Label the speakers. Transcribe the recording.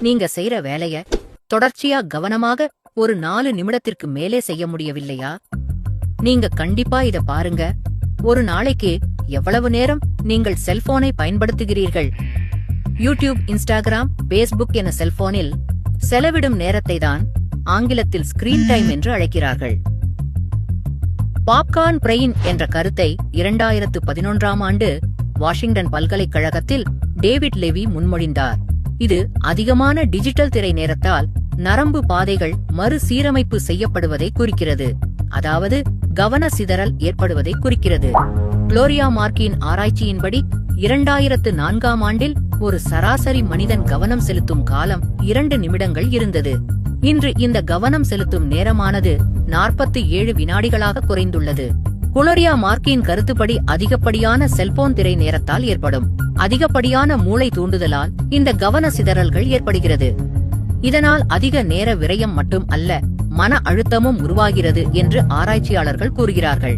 Speaker 1: நீங்க செய்யற வேலைய தொடர்ச்சியா கவனமாக ஒரு 4 நிமிடத்திற்கு மேலே செய்ய முடியவில்லையா? நீங்க கண்டிப்பா இத பாருங்க. ஒரு நாளைக்கு எவ்வளவு நேரம் நீங்கள் செல்போனை பயன்படுத்துகிறீர்கள்? யூடியூப், இன்ஸ்டாகிராம், பேஸ்புக் என செல்போனில் செலவிடும் நேரத்தை தான் ஆங்கிலத்தில் ஸ்கிரீன் டைம் என்று அழைக்கிறார்கள். பாப்கார்ன் பிரெயின் என்ற கருத்தை 2011ஆம் ஆண்டு வாஷிங்டன் பல்கலைக்கழகத்தில் டேவிட் லெவி முன்மொழிந்தார். இது அதிகமான டிஜிட்டல் திரை நேரத்தால் நரம்பு பாதைகள் மறுசீரமைப்பு செய்யப்படுவதை குறிக்கிறது. அதாவது கவன சிதறல் ஏற்படுவதை குறிக்கிறது. குளோரியா மார்க்கின் ஆராய்ச்சியின்படி 2004ஆம் ஆண்டில் ஒரு சராசரி மனிதன் கவனம் செலுத்தும் காலம் 2 நிமிடங்கள் இருந்தது. இன்று இந்த கவனம் செலுத்தும் நேரமானது 47 வினாடிகளாக குறைந்துள்ளது. குளோரியா மார்க்கின் கருத்துப்படி அதிகப்படியான செல்போன் திரை நேரத்தால் ஏற்படும் அதிகப்படியான மூளை தூண்டுதலால் இந்த கவன சிதறல்கள் ஏற்படுகிறது. இதனால் அதிக நேர விரயம் மட்டும் அல்ல, மன அழுத்தமும் உருவாகிறது என்று ஆராய்ச்சியாளர்கள் கூறுகிறார்கள்.